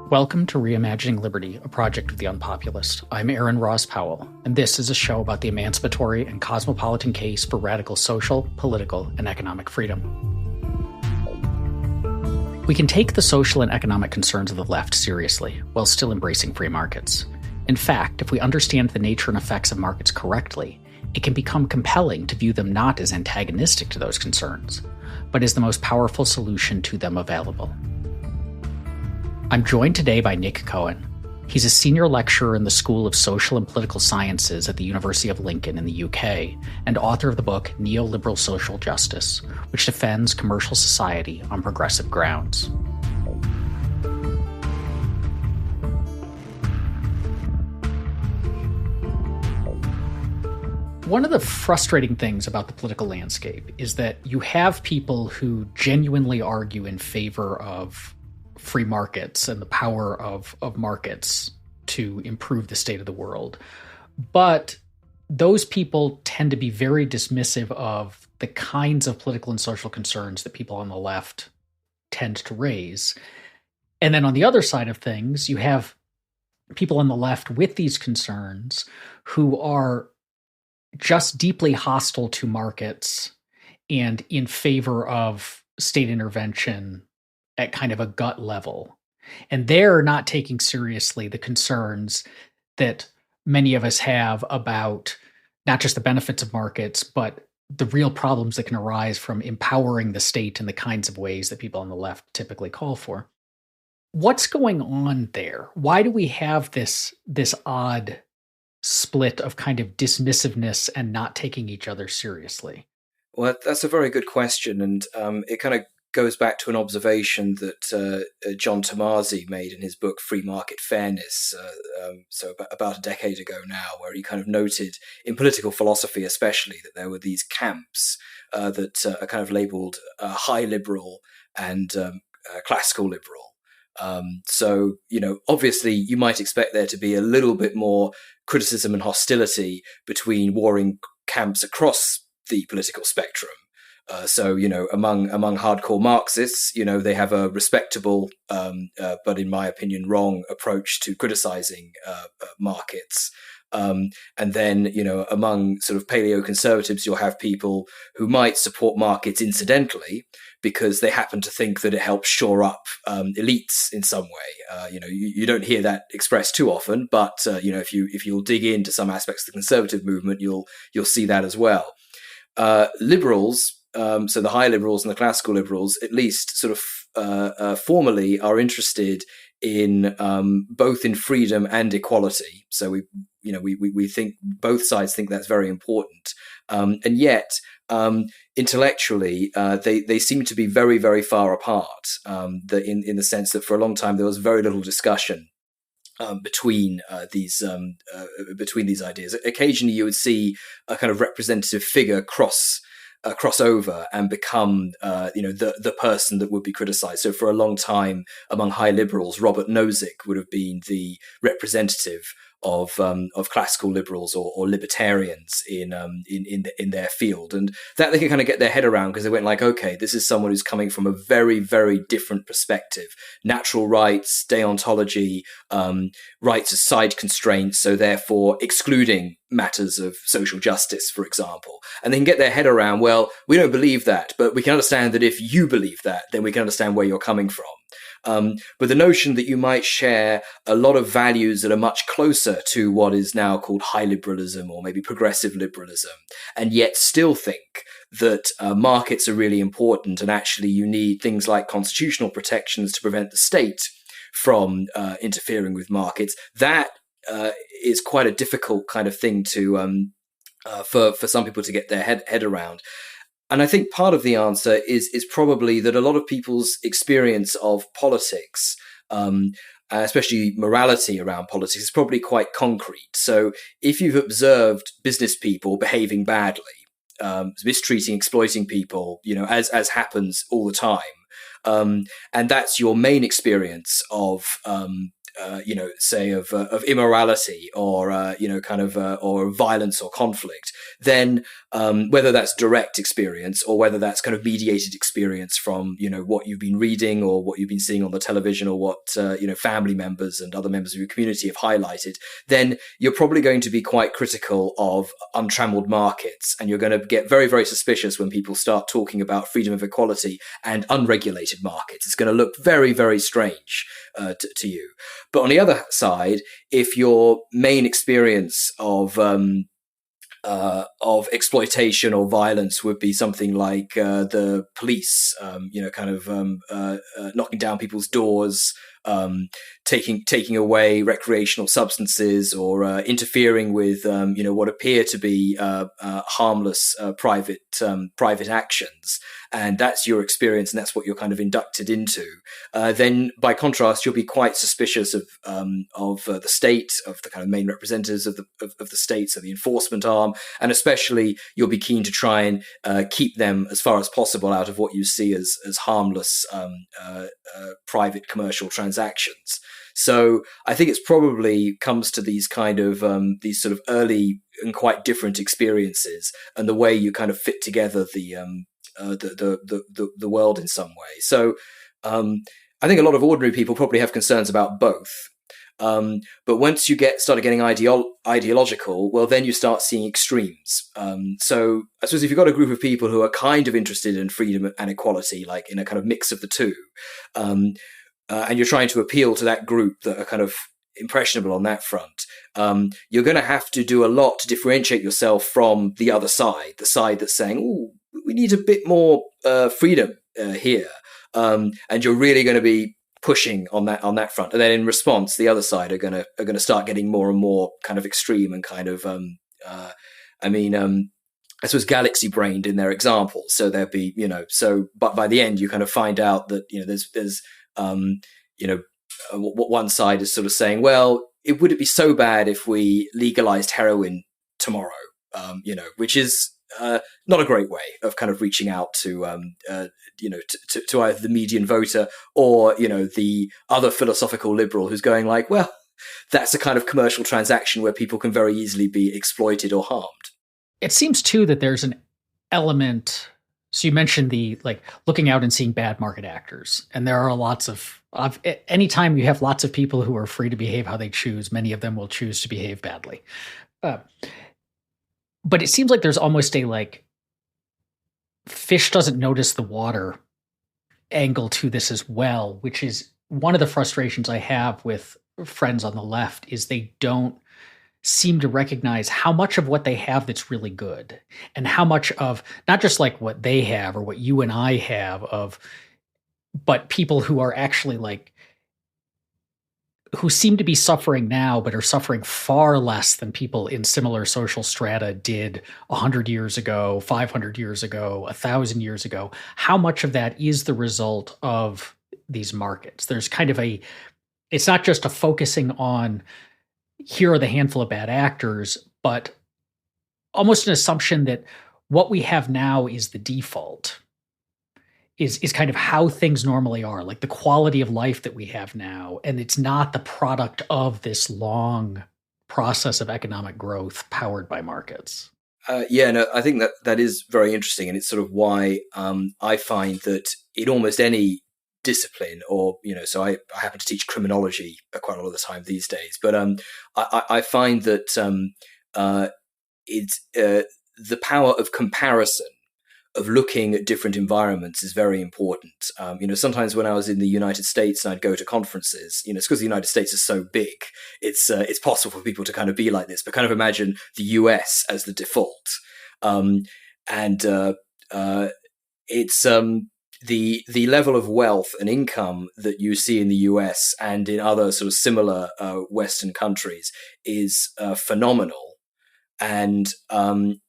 Welcome to ReImagining Liberty, a project of the Unpopulist. I'm Aaron Ross Powell, and this is a show about the emancipatory and cosmopolitan case for radical social, political, and economic freedom. We can take the social and economic concerns of the left seriously while still embracing free markets. In fact, if we understand the nature and effects of markets correctly, it can become compelling to view them not as antagonistic to those concerns, but as the most powerful solution to them available. I'm joined today by Nick Cowen. He's a senior lecturer in the School of Social and Political Sciences at the University of Lincoln in the UK, and author of the book Neoliberal Social Justice, which defends commercial society on progressive grounds. One of the frustrating things about the political landscape is that you have people who genuinely argue in favor of free markets and the power of markets to improve the state of the world. But those people tend to be very dismissive of the kinds of political and social concerns that people on the left tend to raise. And then on the other side of things, you have people on the left with these concerns who are just deeply hostile to markets and in favor of state intervention at kind of a gut level. And they're not taking seriously the concerns that many of us have about not just the benefits of markets, but the real problems that can arise from empowering the state in the kinds of ways that people on the left typically call for. What's going on there? Why do we have this odd split of kind of dismissiveness and not taking each other seriously? Well, that's a very good question. And it kind of goes back to an observation that John Tomasi made in his book Free Market Fairness, so about a decade ago now, where he kind of noted in political philosophy especially that there were these camps that are kind of labeled high liberal and classical liberal. So, obviously you might expect there to be a little bit more criticism and hostility between warring camps across the political spectrum. So, among hardcore Marxists, they have a respectable, but in my opinion, wrong approach to criticizing markets. And then, among sort of paleo-conservatives, you'll have people who might support markets incidentally because they happen to think that it helps shore up elites in some way. You don't hear that expressed too often, but if you'll dig into some aspects of the conservative movement, you'll see that as well. Liberals. So the high liberals and the classical liberals, at least sort of formally, are interested in both in freedom and equality. So we think both sides think that's very important, and yet intellectually they seem to be very, very far apart. In the sense that for a long time there was very little discussion between these ideas. Occasionally, you would see a kind of representative figure cross over and become, the person that would be criticized. So for a long time, among high liberals, Robert Nozick would have been the representative of classical liberals or libertarians in their field, and that they can kind of get their head around because they went like, okay, this is someone who's coming from a very, very different perspective: natural rights, deontology, rights as side constraints, so therefore excluding matters of social justice, for example. And they can get their head around, well, we don't believe that, but we can understand that if you believe that, then we can understand where you're coming from. But the notion that you might share a lot of values that are much closer to what is now called high liberalism or maybe progressive liberalism, and yet still think that markets are really important and actually you need things like constitutional protections to prevent the state from interfering with markets, that is quite a difficult kind of thing to for some people to get their head around. And I think part of the answer is probably that a lot of people's experience of politics, especially morality around politics, is probably quite concrete. So if you've observed business people behaving badly, mistreating, exploiting people, as happens all the time, and that's your main experience of say of immorality or or violence or conflict, then whether that's direct experience or whether that's kind of mediated experience from what you've been reading or what you've been seeing on the television or what family members and other members of your community have highlighted, then you're probably going to be quite critical of untrammeled markets, and you're going to get very, very suspicious when people start talking about freedom of equality and unregulated markets. It's going to look very, very strange to you. But on the other side, if your main experience of exploitation or violence would be something like the police, knocking down people's doors, taking away recreational substances, or interfering with what appear to be harmless private actions, and that's your experience and that's what you're kind of inducted into, then by contrast you'll be quite suspicious of the state, of the kind of main representatives of the state, so the enforcement arm, and especially you'll be keen to try and keep them as far as possible out of what you see as harmless private commercial transactions. So I think it's probably comes to these kind of these sort of early and quite different experiences and the way you kind of fit together the world in some way. So I think a lot of ordinary people probably have concerns about both. But once you started getting ideological, well, then you start seeing extremes. So I suppose if you've got a group of people who are kind of interested in freedom and equality, like in a kind of mix of the two, and you're trying to appeal to that group that are kind of impressionable on that front, you're going to have to do a lot to differentiate yourself from the other side, the side that's saying, "Oh, we need a bit more freedom here," and you're really going to be pushing on that front. And then in response, the other side are going to start getting more and more kind of extreme and kind of I suppose galaxy brained in their examples. So there'd be but by the end you kind of find out that there's one side is sort of saying, well, would it be so bad if we legalized heroin tomorrow? Which is not a great way of kind of reaching out to either the median voter or the other philosophical liberal who's going like, well, that's a kind of commercial transaction where people can very easily be exploited or harmed. It seems too that there's an element. So you mentioned the looking out and seeing bad market actors, and there are lots of anytime you have lots of people who are free to behave how they choose, many of them will choose to behave badly. But it seems like there's almost a fish doesn't notice the water angle to this as well, which is one of the frustrations I have with friends on the left, is they don't seem to recognize how much of what they have that's really good, and how much of not just like what they have or what you and I have but people who are actually who seem to be suffering now, but are suffering far less than people in similar social strata did 100 years ago, 500 years ago, 1,000 years ago. How much of that is the result of these markets? There's kind of it's not just a focusing on here are the handful of bad actors, but almost an assumption that what we have now is the default, is kind of how things normally are, like the quality of life that we have now. And it's not the product of this long process of economic growth powered by markets. I think that is very interesting. And it's sort of why I find that in almost any discipline, or so I happen to teach criminology quite a lot of the time these days, but I find that it's the power of comparison, of looking at different environments, is very important. Sometimes when I was in the United States and I'd go to conferences, it's because the United States is so big, it's possible for people to kind of be like this, but kind of imagine the US as the default, it's the level of wealth and income that you see in the US and in other sort of similar Western countries is phenomenal. And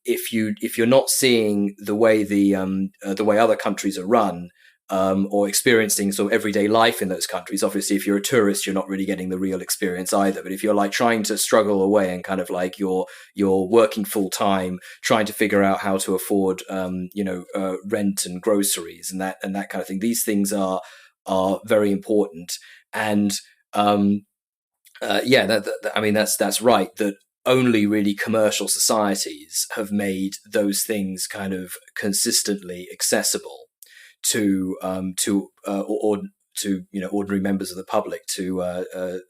if you're not seeing the way the way other countries are run, or experiencing sort of everyday life in those countries, obviously if you're a tourist, you're not really getting the real experience either. But if you're trying to struggle away and kind of you're working full time, trying to figure out how to afford rent and groceries and that kind of thing, these things are very important. And I mean, that's right. That only really commercial societies have made those things kind of consistently accessible or to ordinary members of the public, to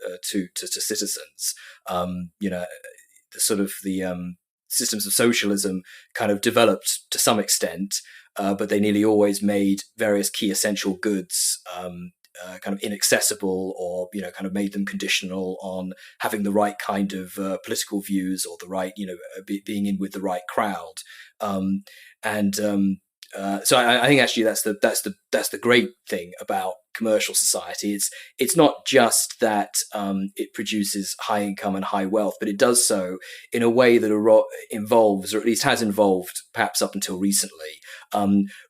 citizens. The sort of the systems of socialism kind of developed to some extent, but they nearly always made various key essential goods kind of inaccessible, or kind of made them conditional on having the right kind of political views, or the right being in with the right crowd. And So I think actually that's the great thing about commercial society. It's not just that it produces high income and high wealth, but it does so in a way that involves, or at least has involved, perhaps up until recently,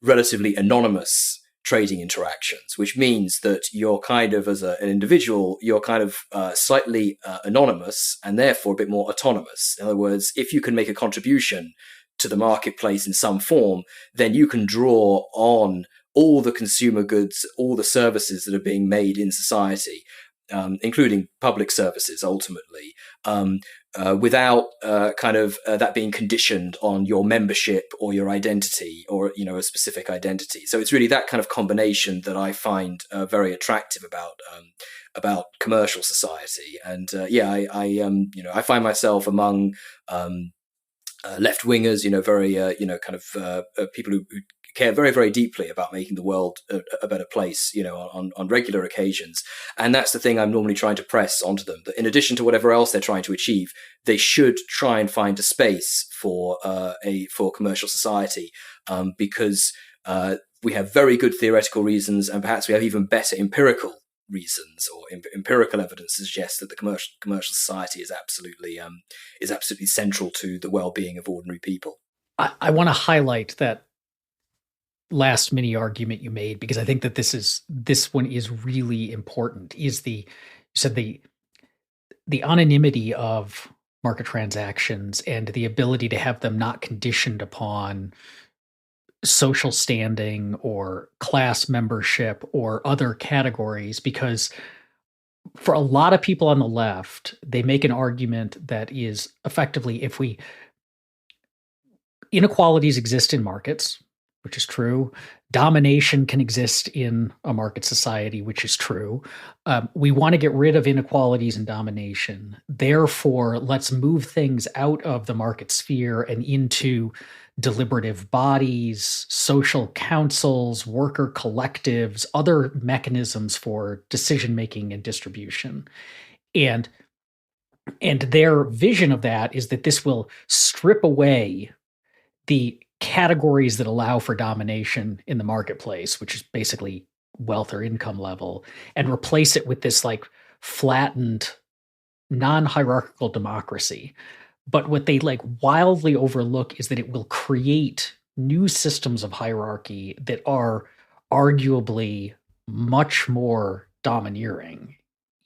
relatively anonymous trading interactions, which means that you're kind of, as an individual, you're kind of slightly anonymous, and therefore a bit more autonomous. In other words, if you can make a contribution to the marketplace in some form, then you can draw on all the consumer goods, all the services that are being made in society, including public services, ultimately, without that being conditioned on your membership or your identity, or a specific identity. So it's really that kind of combination that I find very attractive about commercial society. And I find myself among left wingers, very people who care very, very deeply about making the world a better place, on regular occasions. And that's the thing I'm normally trying to press onto them, that in addition to whatever else they're trying to achieve, they should try and find a space for commercial society, because we have very good theoretical reasons, and perhaps we have even better empirical reasons, or empirical evidence suggests that the commercial society is absolutely central to the well-being of ordinary people. I want to highlight that last mini argument you made, because I think that this one is really important. Is you said the anonymity of market transactions, and the ability to have them not conditioned upon social standing or class membership or other categories. Because for a lot of people on the left, they make an argument that is effectively, inequalities exist in markets, which is true. Domination can exist in a market society, which is true. We want to get rid of inequalities and domination. Therefore, let's move things out of the market sphere and into deliberative bodies, social councils, worker collectives, other mechanisms for decision-making and distribution. And their vision of that is that this will strip away the categories that allow for domination in the marketplace, which is basically wealth or income level, and replace it with this like flattened, non-hierarchical democracy. But what they wildly overlook is that it will create new systems of hierarchy that are arguably much more domineering,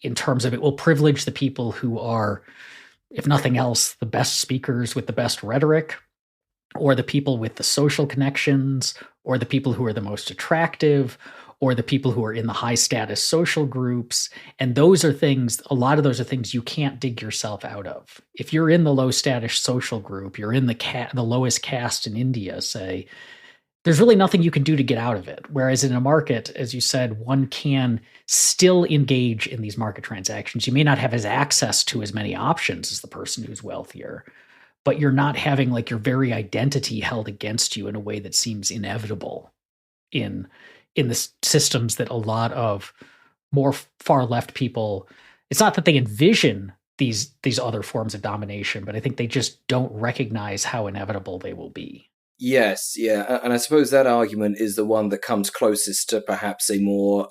in terms of it will privilege the people who are, if nothing else, the best speakers with the best rhetoric, or the people with the social connections, or the people who are the most attractive, or the people who are in the high status social groups. And a lot of those are things you can't dig yourself out of. If you're in the low status social group, you're in the lowest caste in India, say, there's really nothing you can do to get out of it. Whereas in a market, as you said, one can still engage in these market transactions. You may not have access to as many options as the person who's wealthier, but you're not having your very identity held against you in a way that seems inevitable in the systems that a lot of more far left people, it's not that they envision these other forms of domination, but I think they just don't recognize how inevitable they will be. Yes, yeah, and I suppose that argument is the one that comes closest to perhaps a more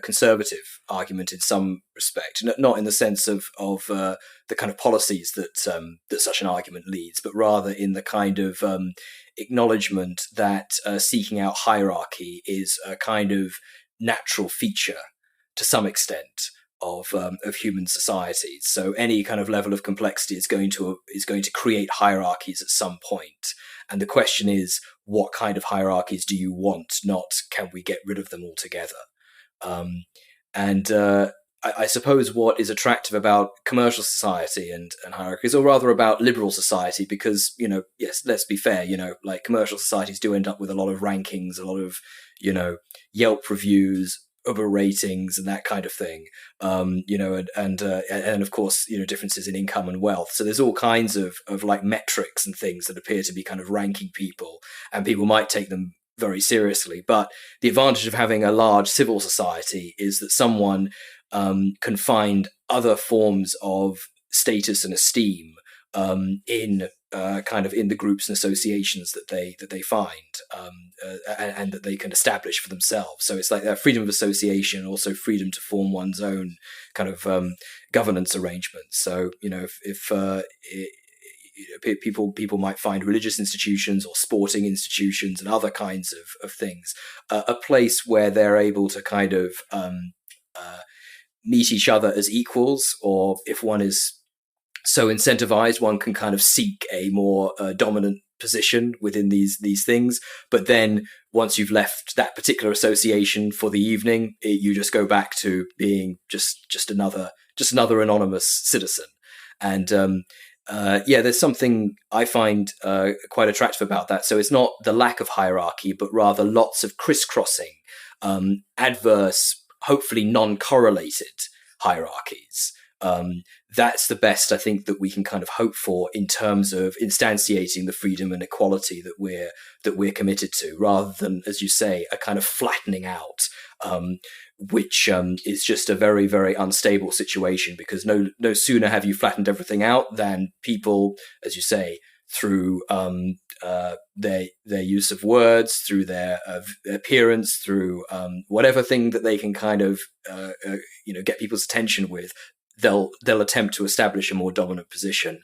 conservative argument in some respect, not in the sense of the kind of policies that such an argument leads, but rather in the kind of acknowledgement that seeking out hierarchy is a kind of natural feature to some extent of human societies. So any kind of level of complexity is going to create hierarchies at some point. And the question is, what kind of hierarchies do you want? Not can we get rid of them altogether? I suppose what is attractive about commercial society and hierarchies, or rather about liberal society, because, yes, let's be fair, like commercial societies do end up with a lot of rankings, a lot of, Yelp reviews, Uber ratings, and that kind of thing. And of course, differences in income and wealth. So there's all kinds of like metrics and things that appear to be kind of ranking people, and people might take them very seriously. But the advantage of having a large civil society is that someone can find other forms of status and esteem in kind of in the groups and associations that they find, and that they can establish for themselves. So it's like that freedom of association, also freedom to form one's own kind of governance arrangements. So people might find religious institutions or sporting institutions and other kinds of things a place where they're able to kind of meet each other as equals, or if one is so incentivized, one can kind of seek a more dominant position within these things. But then once you've left that particular association for the evening, you just go back to being just another anonymous citizen. And there's something I find quite attractive about that. So it's not the lack of hierarchy, but rather lots of crisscrossing, adverse, hopefully non-correlated hierarchies. That's the best I think that we can kind of hope for in terms of instantiating the freedom and equality that we're committed to, rather than, as you say, a kind of flattening out, which is just a very, very unstable situation, because no sooner have you flattened everything out than people, as you say, through their use of words, through their appearance, through whatever thing that they can kind of get people's attention with, they'll attempt to establish a more dominant position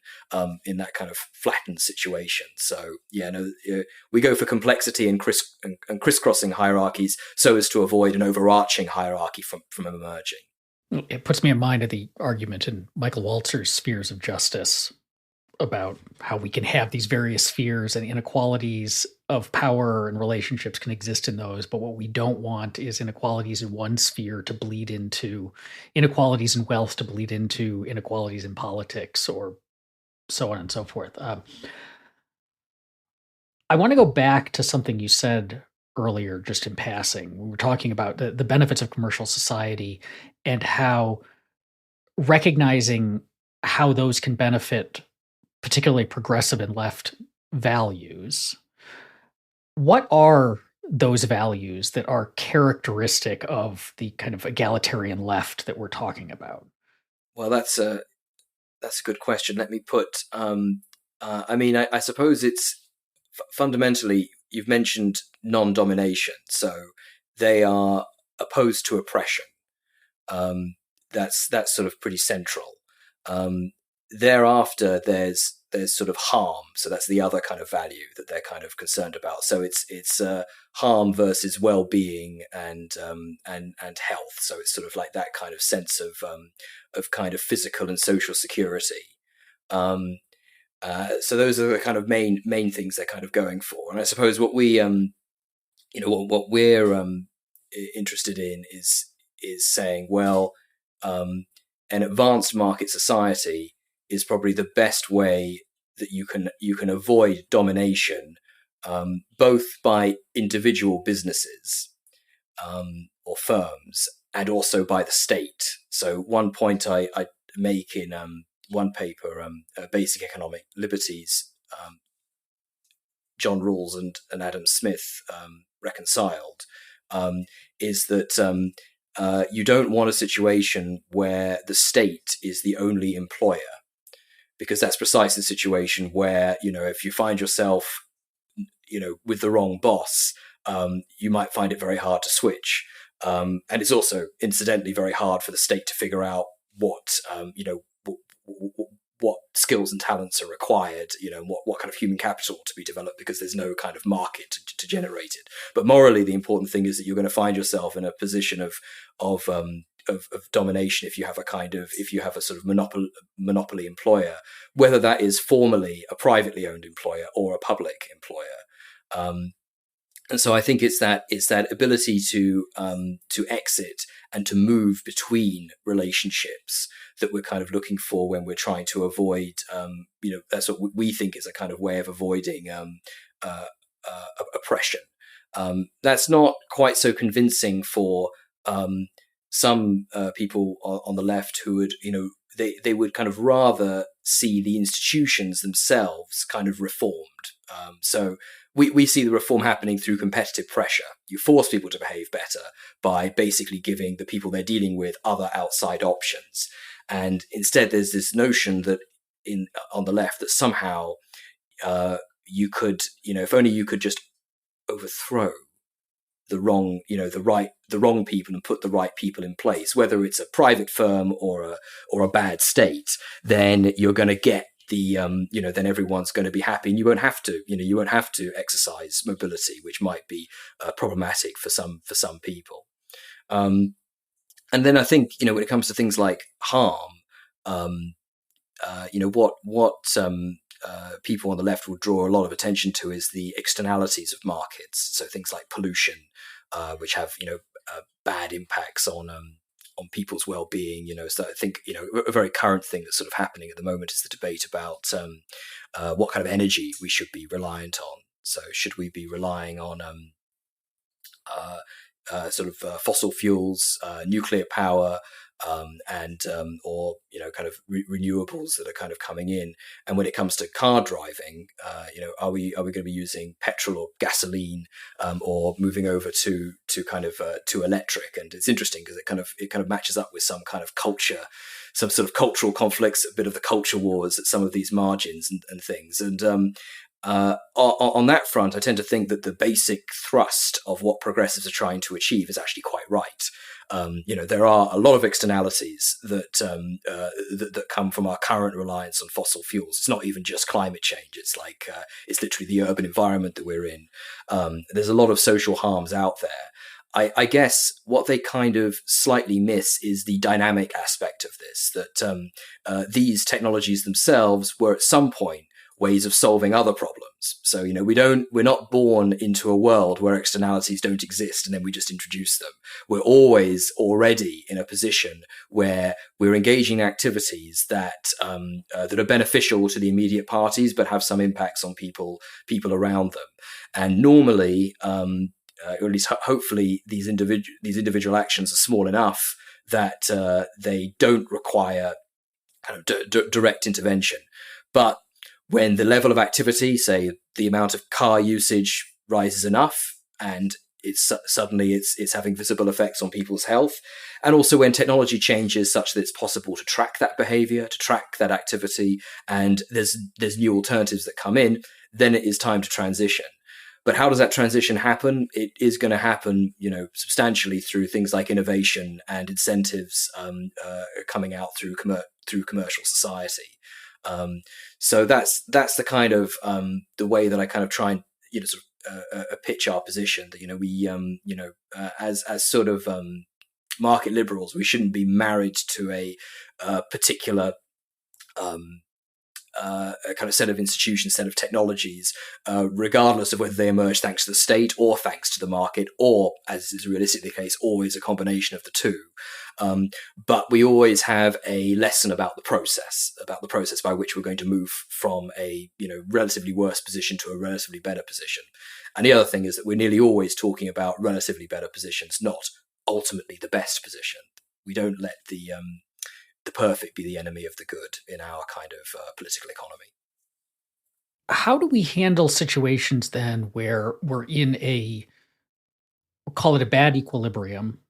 in that kind of flattened situation. So we go for complexity and crisscrossing hierarchies so as to avoid an overarching hierarchy from emerging. It puts me in mind of the argument in Michael Walzer's Spheres of Justice about how we can have these various spheres and inequalities of power and relationships can exist in those. But what we don't want is inequalities in one sphere to bleed into inequalities in wealth, to bleed into inequalities in politics, or so on and so forth. I want to go back to something you said earlier, just in passing. We were talking about the benefits of commercial society and how recognizing how those can benefit particularly progressive and left values. What are those values that are characteristic of the kind of egalitarian left that we're talking about? Well, that's a good question. Let me put. I suppose it's fundamentally. You've mentioned non-domination, so they are opposed to oppression. That's sort of pretty central. Thereafter, there's sort of harm. So that's the other kind of value that they're kind of concerned about. So it's harm versus well-being and health. So it's sort of like that kind of sense of kind of physical and social security. So those are the kind of main things they're kind of going for. And I suppose what we what we're interested in is saying, well, an advanced market society is probably the best way that you can avoid domination, both by individual businesses or firms, and also by the state. So one point I make in one paper, Basic Economic Liberties, John Rawls and Adam Smith reconciled, is that you don't want a situation where the state is the only employer, because that's precisely the situation where, if you find yourself, with the wrong boss, you might find it very hard to switch. And it's also, incidentally, very hard for the state to figure out what skills and talents are required, what kind of human capital to be developed, because there's no kind of market to generate it. But morally, the important thing is that you're going to find yourself in a position of domination if you have a sort of monopoly employer, whether that is formally a privately owned employer or a public employer. And so I think it's that ability to exit and to move between relationships that we're kind of looking for when we're trying to avoid, that's what we think is a kind of way of avoiding uh, oppression. That's not quite so convincing for some people on the left who would, they would kind of rather see the institutions themselves kind of reformed. So we see the reform happening through competitive pressure. You force people to behave better by basically giving the people they're dealing with other outside options. And instead, there's this notion that on the left that somehow you could, if only you could just overthrow the wrong people and put the right people in place, whether it's a private firm or a bad state, then you're going to get then everyone's going to be happy, and you won't have to exercise mobility, which might be problematic for some people. And then I think when it comes to things like harm, what people on the left will draw a lot of attention to is the externalities of markets. So things like pollution, which have bad impacts on people's well-being. So I think a very current thing that's sort of happening at the moment is the debate about what kind of energy we should be reliant on. So should we be relying on fossil fuels, nuclear power, or kind of renewables that are kind of coming in? And when it comes to car driving, are we going to be using petrol or gasoline, or moving over to electric? And it's interesting because it kind of matches up with some kind of culture, some sort of cultural conflicts, a bit of the culture wars at some of these margins and things. And on that front, I tend to think that the basic thrust of what progressives are trying to achieve is actually quite right. There are a lot of externalities that come from our current reliance on fossil fuels. It's not even just climate change. It's like it's literally the urban environment that we're in. There's a lot of social harms out there. I guess what they kind of slightly miss is the dynamic aspect of this, that these technologies themselves were at some point ways of solving other problems. So, we're not born into a world where externalities don't exist and then we just introduce them. We're always already in a position where we're engaging in activities that are beneficial to the immediate parties, but have some impacts on people around them. And normally, or at least hopefully, these individual actions are small enough that they don't require kind of direct intervention. But when the level of activity, say the amount of car usage, rises enough, and it's having visible effects on people's health, and also when technology changes such that it's possible to track that behavior, to track that activity, and there's new alternatives that come in, then it is time to transition. But how does that transition happen? It is going to happen, substantially through things like innovation and incentives coming out through commercial society. So that's the kind of the way that I kind of try and pitch our position, that we as sort of market liberals, we shouldn't be married to a particular a kind of set of institutions, set of technologies, regardless of whether they emerge thanks to the state or thanks to the market, or, as is realistically the case, always a combination of the two. But we always have a lesson about the process by which we're going to move from a relatively worse position to a relatively better position. And the other thing is that we're nearly always talking about relatively better positions, not ultimately the best position. We don't let the perfect be the enemy of the good in our kind of political economy. How do we handle situations then where we're in we'll call it a bad equilibrium?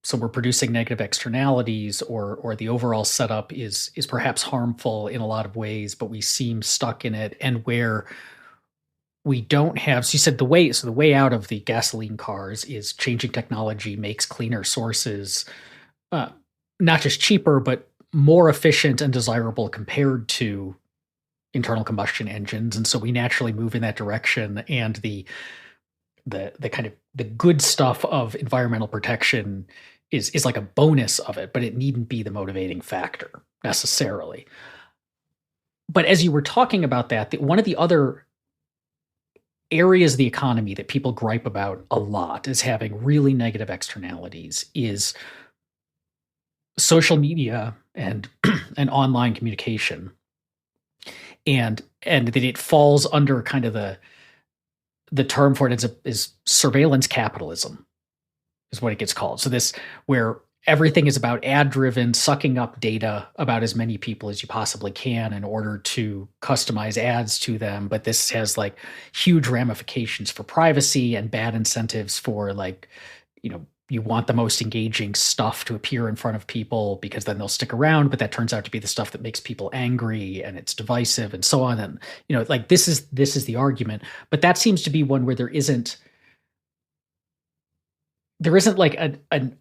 So we're producing negative externalities, or the overall setup is perhaps harmful in a lot of ways, but we seem stuck in it, and where we don't have. So you said the way out of the gasoline cars is changing technology, makes cleaner sources not just cheaper, but more efficient and desirable compared to internal combustion engines. And so we naturally move in that direction. And the kind of the good stuff of environmental protection is like a bonus of it, but it needn't be the motivating factor necessarily. But as you were talking about that, one of the other areas of the economy that people gripe about a lot as having really negative externalities is social media and and online communication, and that it falls under kind of the term for it is surveillance capitalism is what it gets called. So this where everything is about ad driven, sucking up data about as many people as you possibly can in order to customize ads to them. But this has like huge ramifications for privacy and bad incentives for like, you want the most engaging stuff to appear in front of people because then they'll stick around, but that turns out to be the stuff that makes people angry and it's divisive and so on. And, like this is the argument, but that seems to be one where there isn't like an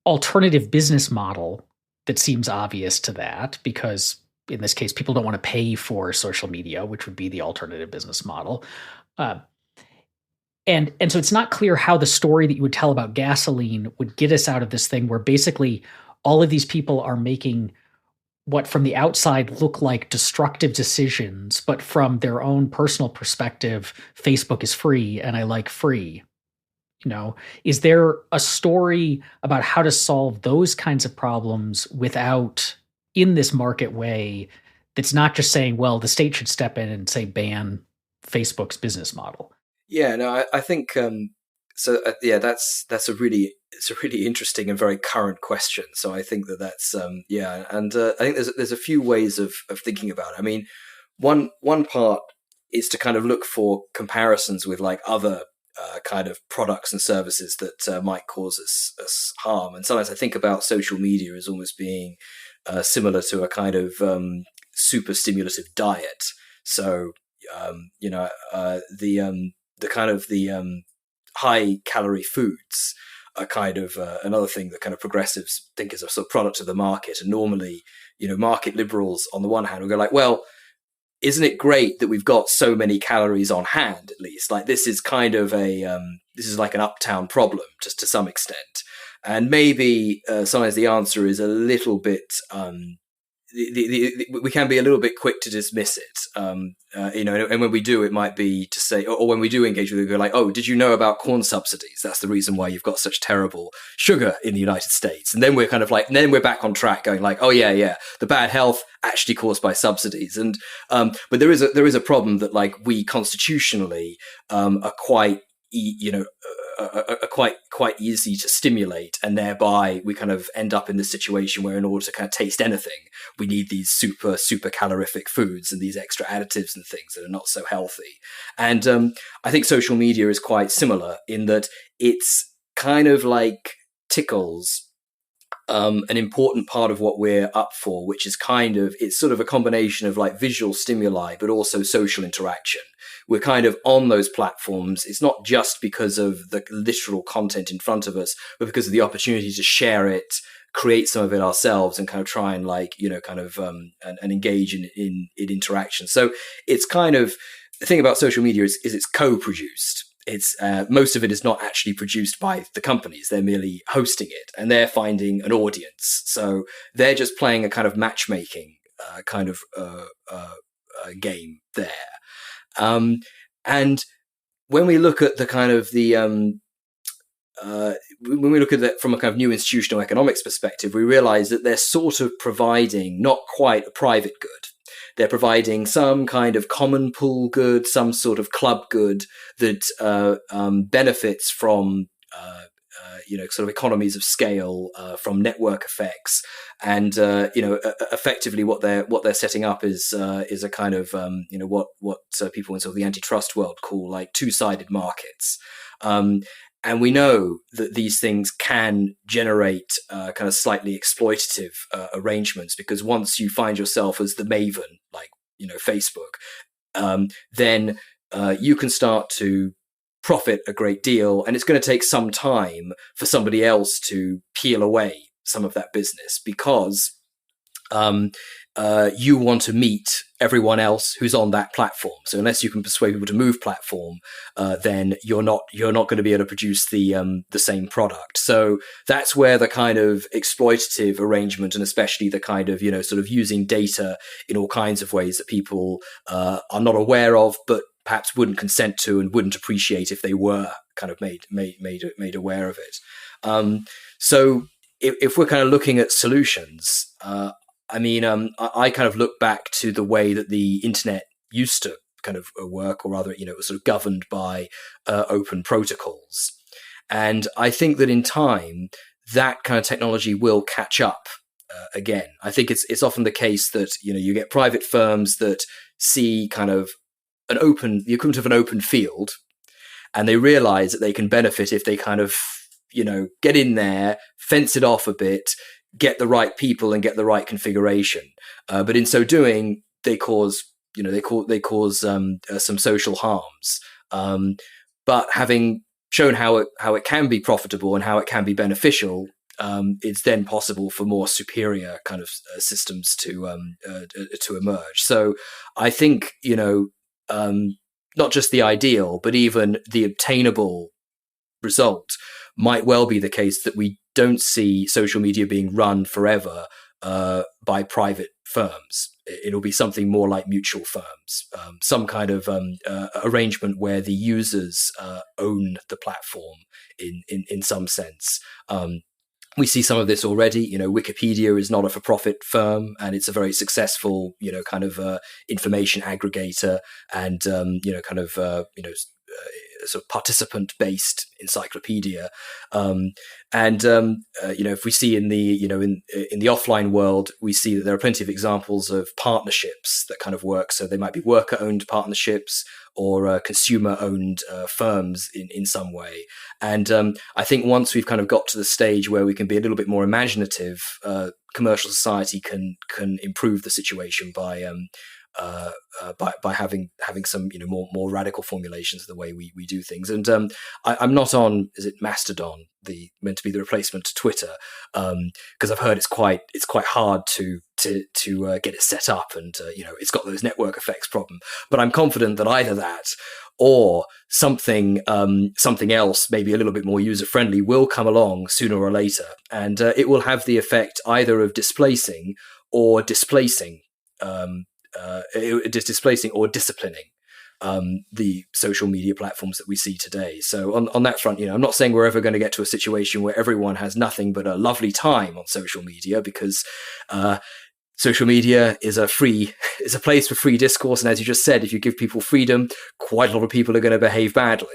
alternative business model that seems obvious to that, because in this case, people don't want to pay for social media, which would be the alternative business model. And so it's not clear how the story that you would tell about gasoline would get us out of this thing where basically all of these people are making what from the outside look like destructive decisions, but from their own personal perspective, Facebook is free and I like free. Is there a story about how to solve those kinds of problems without, in this market way, that's not just saying, well, the state should step in and say ban Facebook's business model? Yeah, no, I think so. That's a really interesting and very current question. So I think that's and I think there's a few ways of thinking about it. I mean, one part is to kind of look for comparisons with like other kind of products and services that might cause us harm. And sometimes I think about social media as almost being similar to a kind of super stimulative diet. So the kind of the high calorie foods are kind of another thing that kind of progressives think is a sort of product of the market. And normally, market liberals on the one hand will go like, well, isn't it great that we've got so many calories on hand, at least? Like this is kind of this is like an uptown problem, just to some extent. And maybe sometimes the answer is a little bit, we can be a little bit quick to dismiss it. And when we do, it might be to say, or when we do engage with it, we go like, oh, did you know about corn subsidies? That's the reason why you've got such terrible sugar in the United States. And then we're kind of like, and then we're back on track going like, oh yeah, the bad health actually caused by subsidies. And, but there is a problem that like we constitutionally, are quite, are quite easy to stimulate, and thereby we kind of end up in this situation where in order to kind of taste anything, we need these super calorific foods and these extra additives and things that are not so healthy. And I think social media is quite similar in that it's kind of like tickles an important part of what we're up for, which is it's sort of a combination of like visual stimuli, but also social interaction. We're kind of on those platforms. It's not just because of the literal content in front of us, but because of the opportunity to share it, create some of it ourselves, and kind of try and like, and engage in interaction. So it's kind of, the thing about social media is it's co-produced. It's most of it is not actually produced by the companies. They're merely hosting it, and they're finding an audience. So they're just playing a kind of matchmaking game there. And when we look at the kind of when we look at that from a kind of new institutional economics perspective, we realize that they're sort of providing not quite a private good. They're providing some kind of common pool good, some sort of club good that benefits from sort of economies of scale, from network effects, and effectively what they're setting up is a kind of what people in sort of the antitrust world call like two-sided markets. And we know that these things can generate kind of slightly exploitative arrangements, because once you find yourself as the maven, like, Facebook, then you can start to profit a great deal. And it's going to take some time for somebody else to peel away some of that business, because you want to meet everyone else who's on that platform. So unless you can persuade people to move platform, then you're not going to be able to produce the same product. So that's where the kind of exploitative arrangement, and especially the kind of sort of using data in all kinds of ways that people are not aware of, but perhaps wouldn't consent to and wouldn't appreciate if they were kind of made aware of it. So if we're kind of looking at solutions, I kind of look back to the way that the internet used to kind of work, or rather, it was sort of governed by open protocols. And I think that in time, that kind of technology will catch up again. I think it's often the case that, you get private firms that see kind of the equivalent of an open field, and they realize that they can benefit if they kind of, get in there, fence it off a bit, get the right people and get the right configuration. But in so doing, they cause some social harms. But having shown how it can be profitable and how it can be beneficial, it's then possible for more superior kind of systems to emerge. So I think, not just the ideal, but even the obtainable result might well be the case that we don't see social media being run forever by private firms. It'll be something more like mutual firms, some kind of arrangement where the users own the platform in some sense. We see some of this already. Wikipedia is not a for-profit firm, and it's a very successful, kind of information aggregator and, sort of participant-based encyclopedia. If we see in the, in the offline world, we see that there are plenty of examples of partnerships that kind of work. So they might be worker-owned partnerships or consumer-owned firms in some way. And I think once we've kind of got to the stage where we can be a little bit more imaginative, commercial society can improve the situation by having some more radical formulations of the way we do things. And I'm not on, is it Mastodon, meant to be the replacement to Twitter, because I've heard it's quite hard to get it set up, and it's got those network effects problem. But I'm confident that either that or something else, maybe a little bit more user friendly, will come along sooner or later, and it will have the effect either of displacing or disciplining the social media platforms that we see today. So on that front, I'm not saying we're ever going to get to a situation where everyone has nothing but a lovely time on social media, because social media is a place for free discourse. And as you just said, if you give people freedom, quite a lot of people are going to behave badly.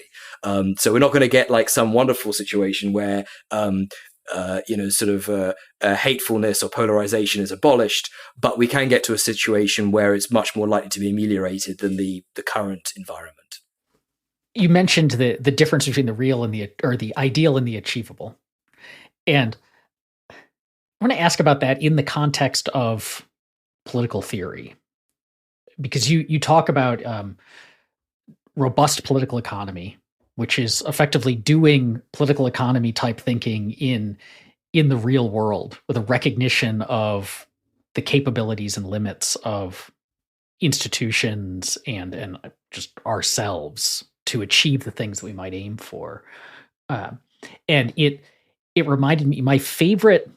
So we're not going to get like some wonderful situation where hatefulness or polarization is abolished, but we can get to a situation where it's much more likely to be ameliorated than the current environment. You mentioned the difference between the real and the ideal and the achievable. And I want to ask about that in the context of political theory, because you talk about robust political economy, which is effectively doing political economy type thinking in the real world with a recognition of the capabilities and limits of institutions and just ourselves to achieve the things that we might aim for. And it reminded me, my favorite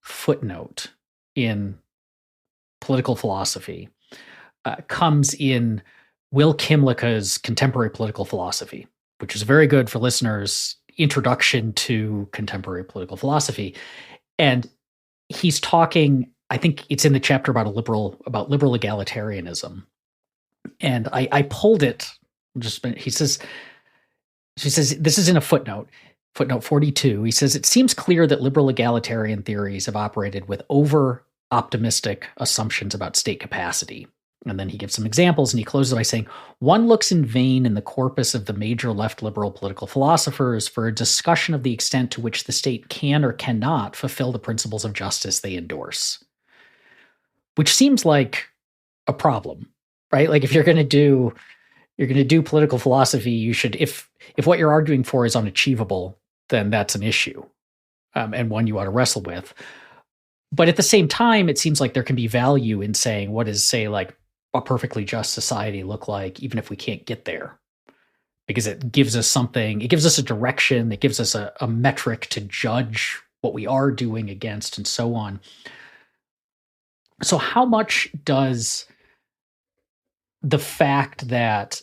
footnote in political philosophy comes in Will Kimlicka's Contemporary Political Philosophy, which is very good for listeners' introduction to contemporary political philosophy. And he's talking, I think it's in the chapter about liberal egalitarianism. And I pulled it, she says, this is in a footnote 42. He says, it seems clear that liberal egalitarian theories have operated with over-optimistic assumptions about state capacity. And then he gives some examples, and he closes by saying, one looks in vain in the corpus of the major left liberal political philosophers for a discussion of the extent to which the state can or cannot fulfill the principles of justice they endorse. Which seems like a problem, right? Like if you're going to do political philosophy, you should, if what you're arguing for is unachievable, then that's an issue, and one you ought to wrestle with. But at the same time, it seems like there can be value in saying, what is, say, like a perfectly just society look like, even if we can't get there? Because it gives us something, it gives us a direction, it gives us a metric to judge what we are doing against, and so on. So how much does the fact that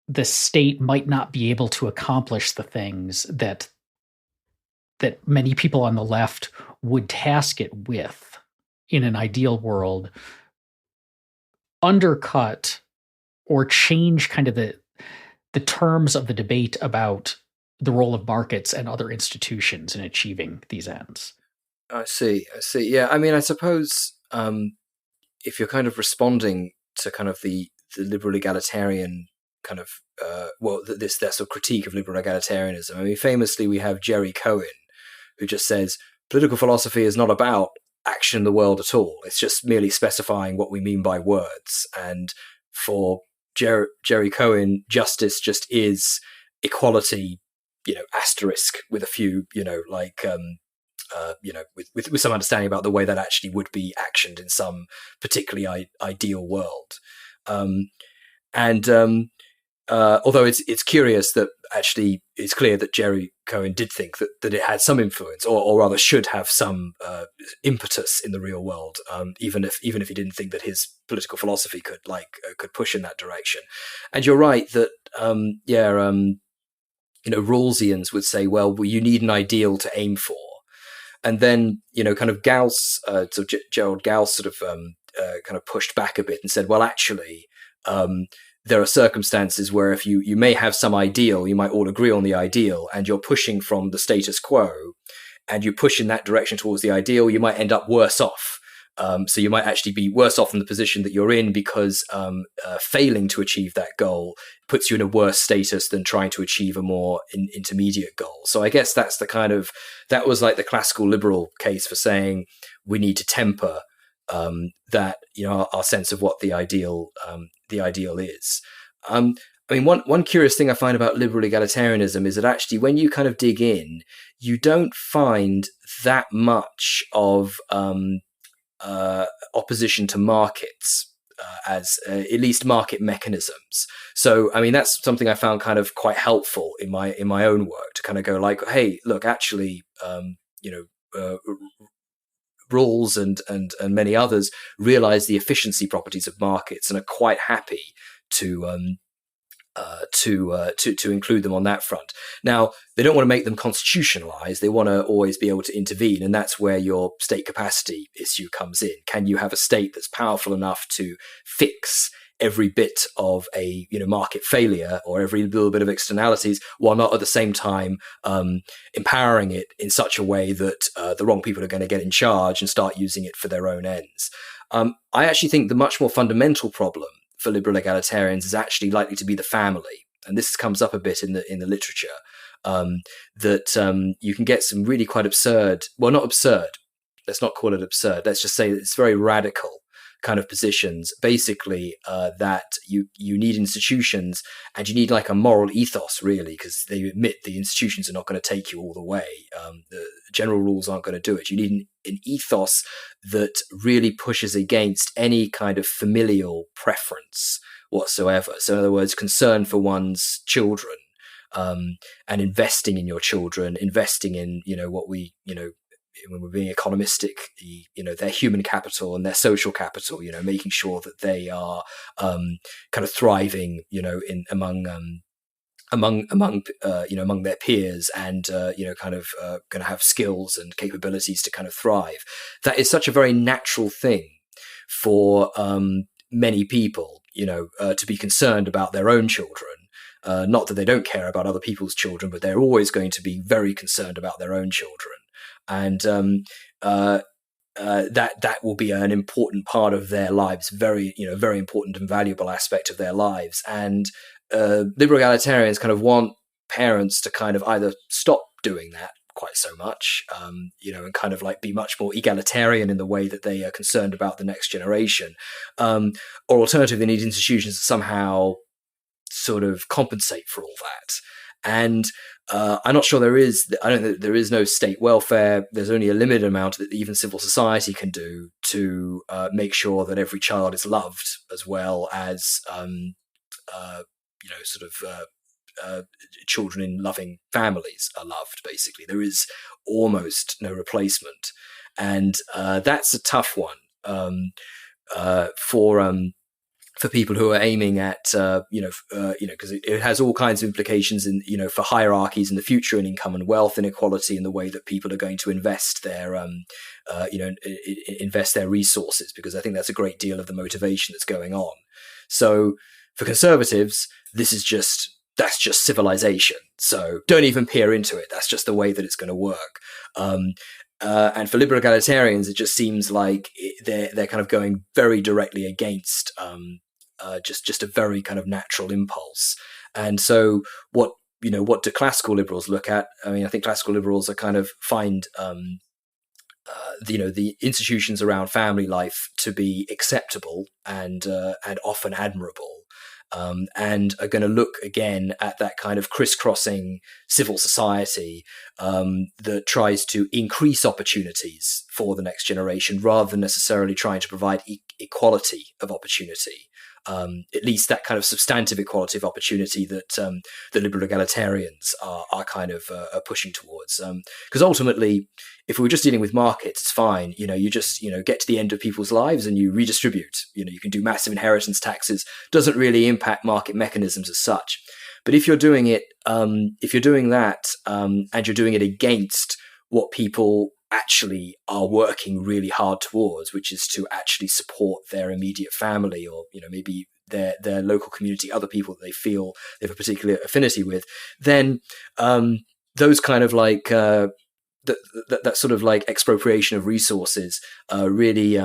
the state might not be able to accomplish the things that many people on the left would task it with in an ideal world, undercut or change kind of the terms of the debate about the role of markets and other institutions in achieving these ends. I see. Yeah, I mean, I suppose if you're kind of responding to kind of the liberal egalitarian kind of this sort of critique of liberal egalitarianism. I mean, famously, we have Jerry Cowen, who just says political philosophy is not about action in the world at all. It's just merely specifying what we mean by words. And for Jerry Cowen, justice just is equality, asterisk with a few, with some understanding about the way that actually would be actioned in some particularly ideal world. Although it's curious that actually it's clear that Jerry Cowen did think that it had some influence, or rather should have some impetus in the real world, even if he didn't think that his political philosophy could push in that direction. And you're right that Rawlsians would say, well, you need an ideal to aim for. And then, kind of Gauss, Gerald Gauss sort of kind of pushed back a bit and said, well, actually, there are circumstances where if you may have some ideal, you might all agree on the ideal, and you're pushing from the status quo, and you push in that direction towards the ideal, you might end up worse off. So you might actually be worse off in the position that you're in because failing to achieve that goal puts you in a worse status than trying to achieve a more intermediate goal. So I guess that was like the classical liberal case for saying we need to temper that, our sense of what the ideal is. I mean, one curious thing I find about liberal egalitarianism is that actually when you kind of dig in, you don't find that much of opposition to markets as at least market mechanisms. So, I mean, that's something I found kind of quite helpful in my own work to kind of go like, hey, look, actually, Rawls and many others realize the efficiency properties of markets and are quite happy to include them on that front. Now, they don't want to make them constitutionalized. They want to always be able to intervene, and that's where your state capacity issue comes in. Can you have a state that's powerful enough to fix every bit of a market failure or every little bit of externalities, while not at the same time empowering it in such a way that the wrong people are going to get in charge and start using it for their own ends? I actually think the much more fundamental problem for liberal egalitarians is actually likely to be the family, and this comes up a bit in the literature. That you can get some really quite absurd, well, not absurd, let's not call it absurd, let's just say that it's very radical kind of positions, basically, that you need institutions and you need like a moral ethos, really, because they admit the institutions are not going to take you all the way. The general rules aren't going to do it. You need an ethos that really pushes against any kind of familial preference whatsoever. So in other words, concern for one's children, and investing in your children, investing in, what we, when we're being economistic, their human capital and their social capital, making sure that they are kind of thriving, among their peers, and kind of going to have skills and capabilities to kind of thrive. That is such a very natural thing for many people, to be concerned about their own children. Not that they don't care about other people's children, but they're always going to be very concerned about their own children. And that will be an important part of their lives, very important and valuable aspect of their lives. And liberal egalitarians kind of want parents to kind of either stop doing that quite so much, and kind of like be much more egalitarian in the way that they are concerned about the next generation, or alternatively, they need institutions that somehow sort of compensate for all that. And I'm not sure I don't think there is no state welfare. There's only a limited amount that even civil society can do to make sure that every child is loved, as well as children in loving families are loved. Basically, there is almost no replacement, and that's a tough one for for people who are aiming at, because it has all kinds of implications in, for hierarchies in the future and income and wealth inequality in the way that people are going to invest their, invest their resources, because I think that's a great deal of the motivation that's going on. So for conservatives, that's just civilization. So don't even peer into it. That's just the way that it's going to work. And for liberal egalitarians, it just seems like they're kind of going very directly against just a very kind of natural impulse. And so what do classical liberals look at? I mean, I think classical liberals are kind of find the institutions around family life to be acceptable and often admirable. And are going to look again at that kind of crisscrossing civil society that tries to increase opportunities for the next generation rather than necessarily trying to provide equality of opportunity. At least that kind of substantive equality of opportunity that the liberal egalitarians are kind of pushing towards. Because ultimately, if we were just dealing with markets, it's fine. You just get to the end of people's lives and you redistribute. You can do massive inheritance taxes. Doesn't really impact market mechanisms as such. But if you're doing it, if you're doing that, and you're doing it against what people actually are working really hard towards, which is to actually support their immediate family or maybe their local community, other people that they feel they have a particular affinity with, then those kind of like that sort of like expropriation of resources really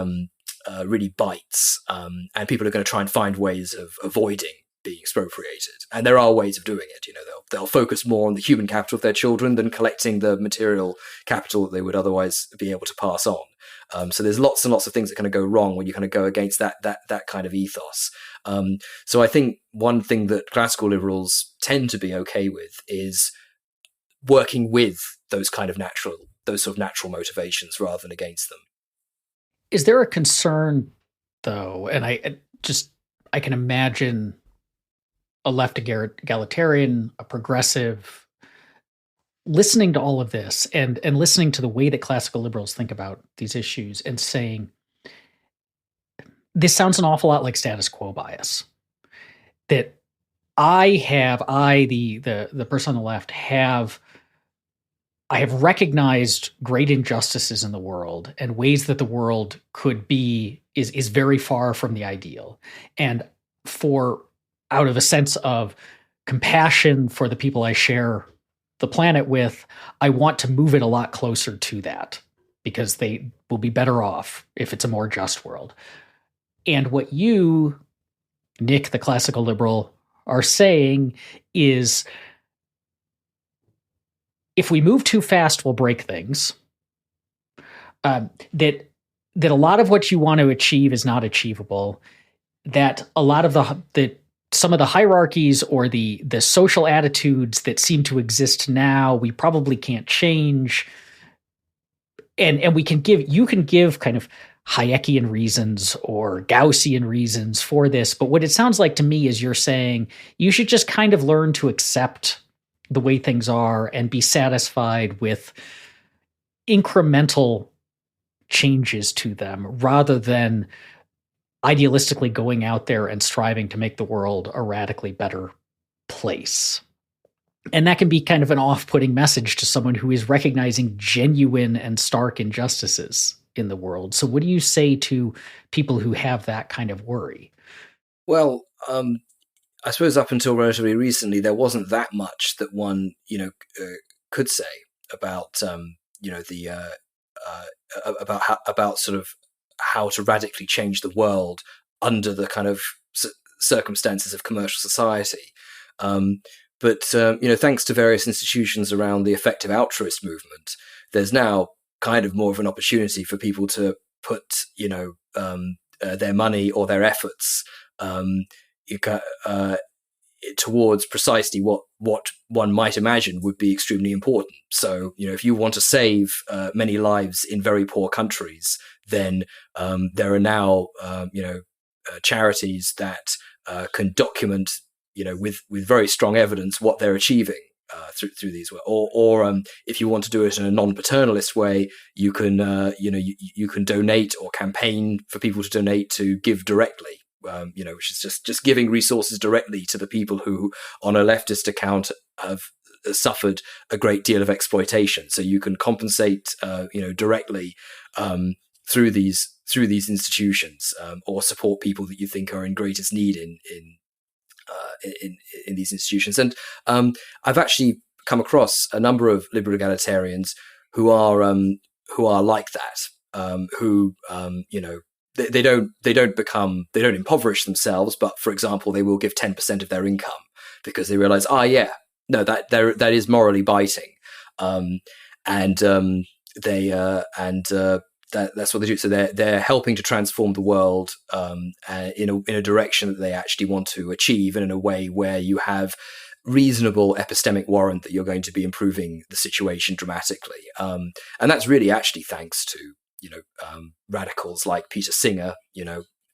bites, and people are going to try and find ways of avoiding being expropriated. And there are ways of doing it. They'll focus more on the human capital of their children than collecting the material capital that they would otherwise be able to pass on. So there's lots and lots of things that kind of go wrong when you kind of go against that kind of ethos. So I think one thing that classical liberals tend to be okay with is working with those sort of natural motivations rather than against them. Is there a concern, though? And I can imagine a left egalitarian, a progressive, listening to all of this and listening to the way that classical liberals think about these issues and saying, this sounds an awful lot like status quo bias. That the person on the left I have recognized great injustices in the world and ways that the world could be is very far from the ideal. And out of a sense of compassion for the people I share the planet with, I want to move it a lot closer to that because they will be better off if it's a more just world. And what you, Nick, the classical liberal, are saying is, if we move too fast, we'll break things. That a lot of what you want to achieve is not achievable. That a lot of some of the hierarchies or the social attitudes that seem to exist now, we probably can't change. And you can give kind of Hayekian reasons or Gaussian reasons for this. But what it sounds like to me is you're saying you should just kind of learn to accept the way things are and be satisfied with incremental changes to them rather than idealistically going out there and striving to make the world a radically better place. And that can be kind of an off-putting message to someone who is recognizing genuine and stark injustices in the world. So what do you say to people who have that kind of worry? Well, I suppose up until relatively recently, there wasn't that much that one, could say about, about sort of how to radically change the world under the kind of circumstances of commercial society. But thanks to various institutions around the effective altruist movement, there's now kind of more of an opportunity for people to put, their money or their efforts towards precisely what one might imagine would be extremely important. So, if you want to save many lives in very poor countries, then there are now, charities that can document, with very strong evidence what they're achieving through these. Or if you want to do it in a non-paternalist way, you can, you can donate or campaign for people to donate to give directly which is just giving resources directly to the people who, on a leftist account, have suffered a great deal of exploitation. So you can compensate, directly through these institutions, or support people that you think are in greatest need in these institutions. And I've actually come across a number of liberal egalitarians who are like that, they don't impoverish themselves, but for example, they will give 10% of their income because they realize, that is morally biting, that's what they do. So they're helping to transform the world in a direction that they actually want to achieve, and in a way where you have reasonable epistemic warrant that you're going to be improving the situation dramatically. And that's really actually thanks to radicals like Peter Singer,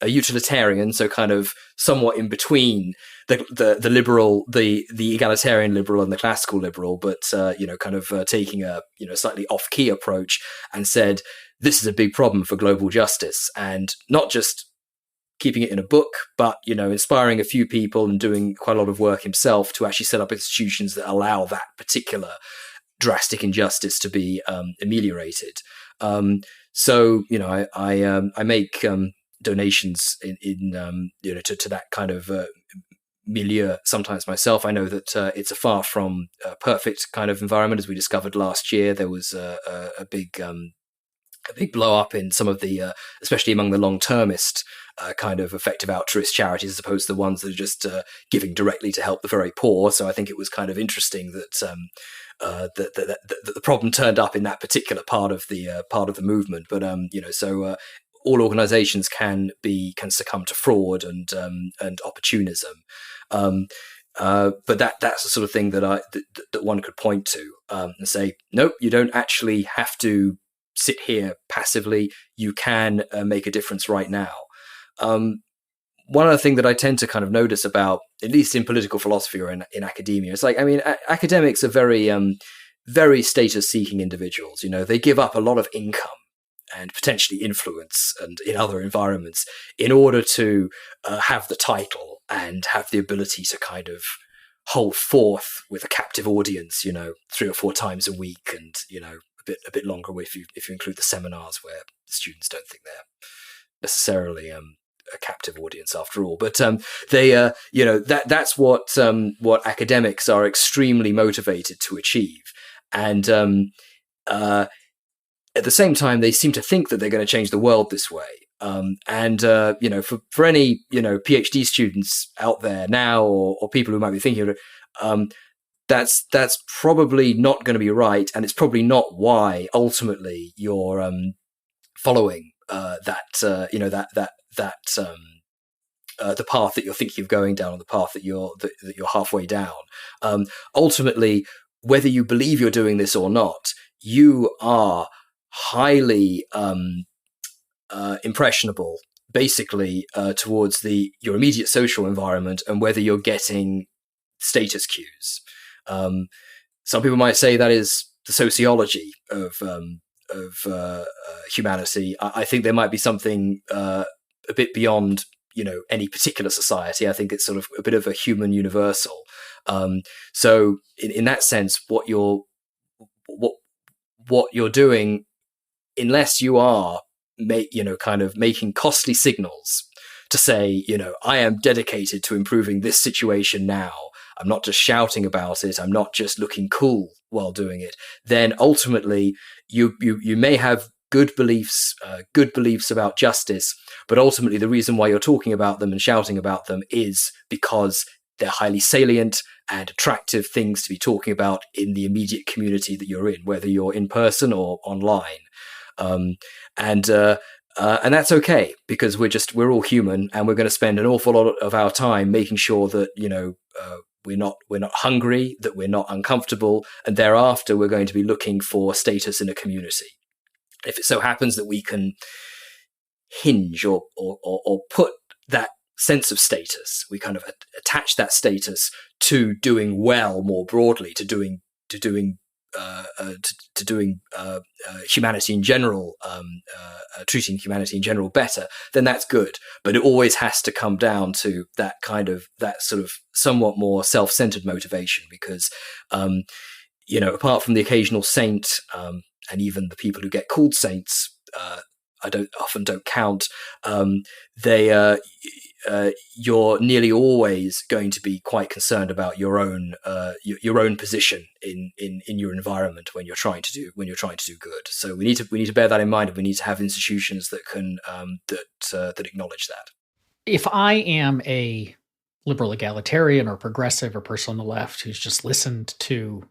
a utilitarian, so kind of somewhat in between the liberal, the egalitarian liberal and the classical liberal, but taking a slightly off-key approach, and said this is a big problem for global justice, and not just keeping it in a book, but inspiring a few people and doing quite a lot of work himself to actually set up institutions that allow that particular drastic injustice to be ameliorated. So I make donations to that kind of milieu sometimes myself. I know that it's a far from perfect kind of environment. As we discovered last year, there was a big blow up in some of the, especially among the long-termist kind of effective altruist charities, as opposed to the ones that are just giving directly to help the very poor. So I think it was kind of interesting that the problem turned up in that particular part of the movement. But all organizations can succumb to fraud and opportunism. But that's the sort of thing that one could point to and say, nope, you don't actually have to sit here passively. You can make a difference right now. One other thing that I tend to kind of notice about, at least in political philosophy or in academia, it's like, academics are very, very status-seeking individuals. They give up a lot of income and potentially influence and in other environments in order to have the title and have the ability to kind of hold forth with a captive audience, 3 or 4 times a week, and a bit longer if you include the seminars where the students don't think they're necessarily a captive audience after all. But that's what academics are extremely motivated to achieve, and at the same time, they seem to think that they're going to change the world this way. For any PhD students out there now, or people who might be thinking of it, that's probably not going to be right, and it's probably not why ultimately you're following the path that you're thinking of going down, or the path that you're halfway down. Ultimately, whether you believe you're doing this or not, you are highly impressionable, basically, towards your immediate social environment, and whether you're getting status cues. Some people might say that is the sociology of humanity. I think there might be something a bit beyond any particular society. I think it's sort of a bit of a human universal. So in that sense, what you're doing, unless you are making costly signals to say, I am dedicated to improving this situation now, I'm not just shouting about it, I'm not just looking cool while doing it, then ultimately you may have good beliefs about justice, but ultimately the reason why you're talking about them and shouting about them is because they're highly salient and attractive things to be talking about in the immediate community that you're in, whether you're in person or online. And that's okay, because we're all human, and we're going to spend an awful lot of our time making sure that we're not hungry, that we're not uncomfortable, and thereafter we're going to be looking for status in a community. If it so happens that we can hinge or put that sense of status, we kind of attach that status to doing well more broadly, to doing to doing humanity in general, treating humanity in general better, then that's good. But it always has to come down to that sort of somewhat more self-centered motivation, because apart from the occasional saint, and even the people who get called saints, I often don't count. You're nearly always going to be quite concerned about your own position in your environment when you're trying to do good. So we need to bear that in mind, and we need to have institutions that can that acknowledge that. If I am a liberal egalitarian or progressive or person on the left who's just listened to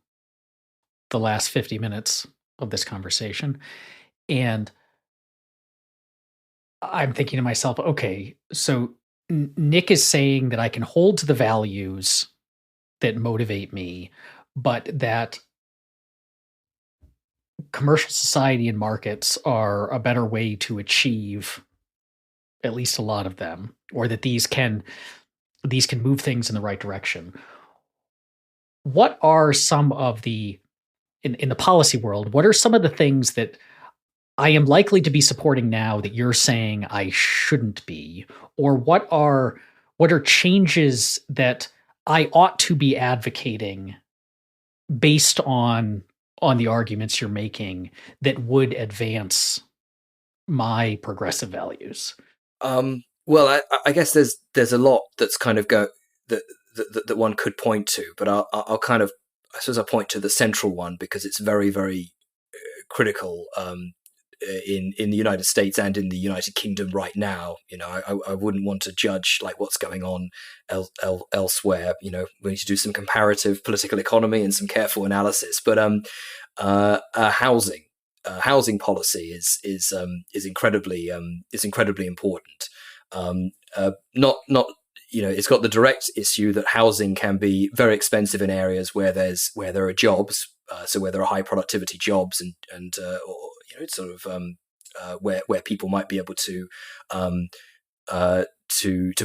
the last 50 minutes of this conversation, and I'm thinking to myself, okay, so Nick is saying that I can hold to the values that motivate me, but that commercial society and markets are a better way to achieve at least a lot of them, or that these can move things in the right direction. What are some of the in the policy world, what are some of the things that I am likely to be supporting now that you're saying I shouldn't be? Or what are changes that I ought to be advocating based on the arguments you're making that would advance my progressive values? Well, I guess there's a lot that's kind of that one could point to, but I'll kind of, I suppose I'll point to the central one, because it's very, very critical in the United States and in the United Kingdom right now. I wouldn't want to judge like what's going on elsewhere. We need to do some comparative political economy and some careful analysis. But housing policy is incredibly important. It's got the direct issue that housing can be very expensive in areas where there are jobs, so where there are high productivity jobs, and it's sort of where people might be able to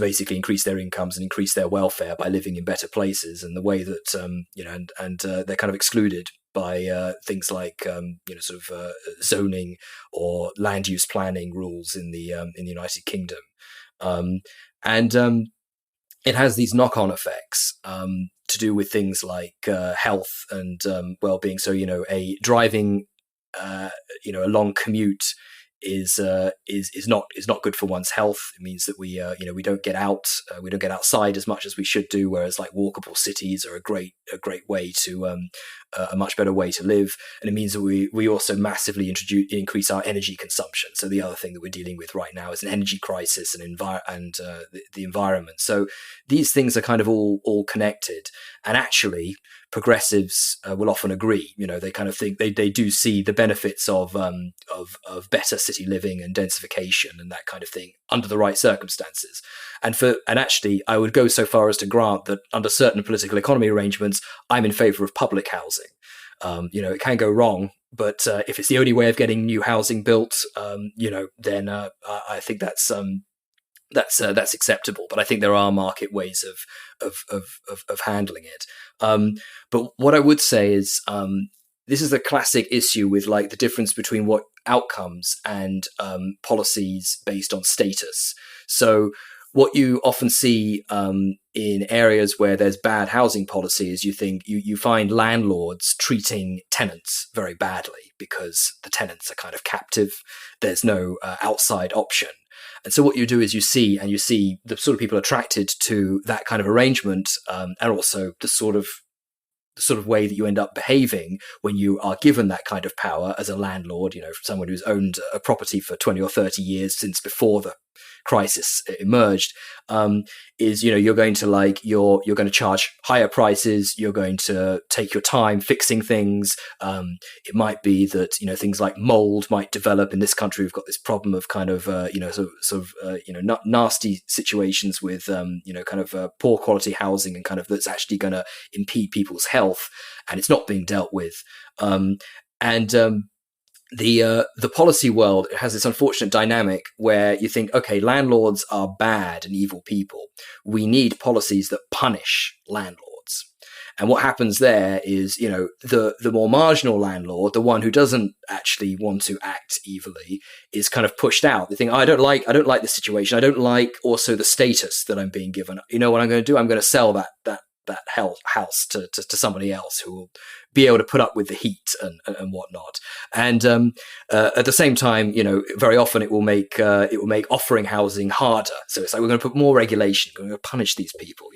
basically increase their incomes and increase their welfare by living in better places, and the way that they're kind of excluded by things like zoning or land use planning rules in the United Kingdom, and it has these knock-on effects to do with things like health and well-being. So a driving a long commute is not good for one's health. It means that we don't get out, we don't get outside as much as we should do. Whereas like walkable cities are a great way to a much better way to live, and it means that we also massively increase our energy consumption. So the other thing that we're dealing with right now is an energy crisis and the environment. So these things are kind of all connected, and actually progressives will often agree. They kind of think they do see the benefits of better city living and densification and that kind of thing under the right circumstances. And actually, I would go so far as to grant that under certain political economy arrangements, I'm in favour of public housing. It can go wrong, but if it's the only way of getting new housing built, then I think that's acceptable. But I think there are market ways of handling it. But what I would say is this is a classic issue with like the difference between what outcomes and policies based on status. So what you often see in areas where there's bad housing policy is you find landlords treating tenants very badly because the tenants are kind of captive. There's no outside option. And so what you do is you see the sort of people attracted to that kind of arrangement, and also the sort of way that you end up behaving when you are given that kind of power as a landlord, someone who's owned a property for 20 or 30 years since before the crisis emerged, is you're going to charge higher prices, you're going to take your time fixing things. It might be that things like mold might develop. In this country we've got this problem of kind of nasty situations with poor quality housing, and kind of that's actually going to impede people's health, and it's not being dealt with. The policy world has this unfortunate dynamic where you think, okay, landlords are bad and evil people. We need policies that punish landlords. And what happens there is, the more marginal landlord, the one who doesn't actually want to act evilly, is kind of pushed out. They think, I don't like this situation. I don't like also the status that I'm being given. You know what I'm going to do? I'm going to sell that house to somebody else who will be able to put up with the heat and whatnot. And at the same time, very often it will make offering housing harder. So it's like, we're going to put more regulation, we're going to punish these people,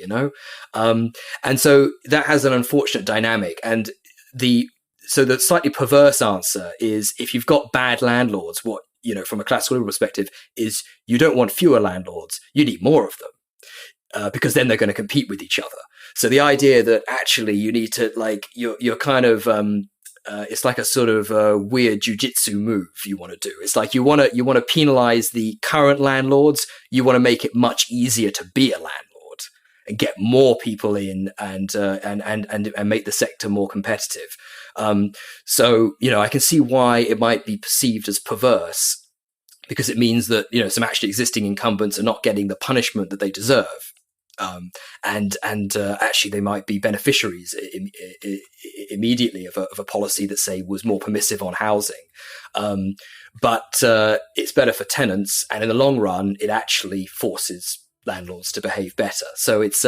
and so that has an unfortunate dynamic. And so the slightly perverse answer is, if you've got bad landlords, what, from a classical liberal perspective, is you don't want fewer landlords, you need more of them, because then they're going to compete with each other. So the idea that actually you need to, like, you're kind of, it's like a sort of weird jujitsu move you want to do. It's like you want to penalize the current landlords. You want to make it much easier to be a landlord and get more people in and make the sector more competitive. So I can see why it might be perceived as perverse, because it means that some actually existing incumbents are not getting the punishment that they deserve. And actually they might be beneficiaries immediately of a policy that, say, was more permissive on housing. But it's better for tenants, and in the long run, it actually forces landlords to behave better. So it's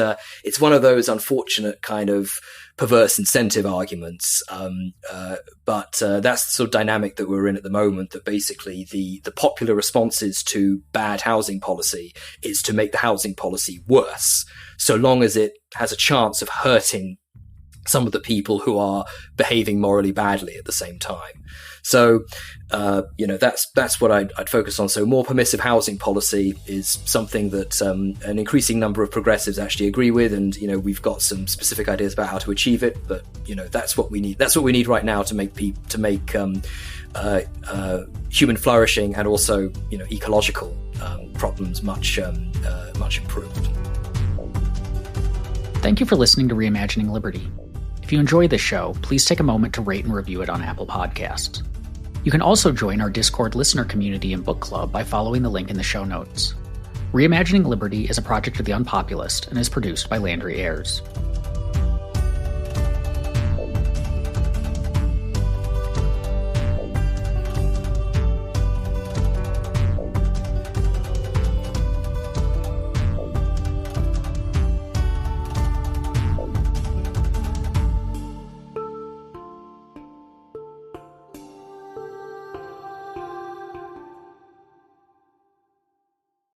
one of those unfortunate kind of perverse incentive arguments. But that's the sort of dynamic that we're in at the moment, that basically the popular responses to bad housing policy is to make the housing policy worse, so long as it has a chance of hurting some of the people who are behaving morally badly at the same time. So, that's what I'd focus on. So more permissive housing policy is something that an increasing number of progressives actually agree with. And, we've got some specific ideas about how to achieve it. But, that's what we need. That's what we need right now to make human flourishing and also, ecological problems much improved. Thank you for listening to ReImagining Liberty. If you enjoy this show, please take a moment to rate and review it on Apple Podcasts. You can also join our Discord listener community and book club by following the link in the show notes. ReImagining Liberty is a project of the Unpopulist and is produced by Landry Ayres.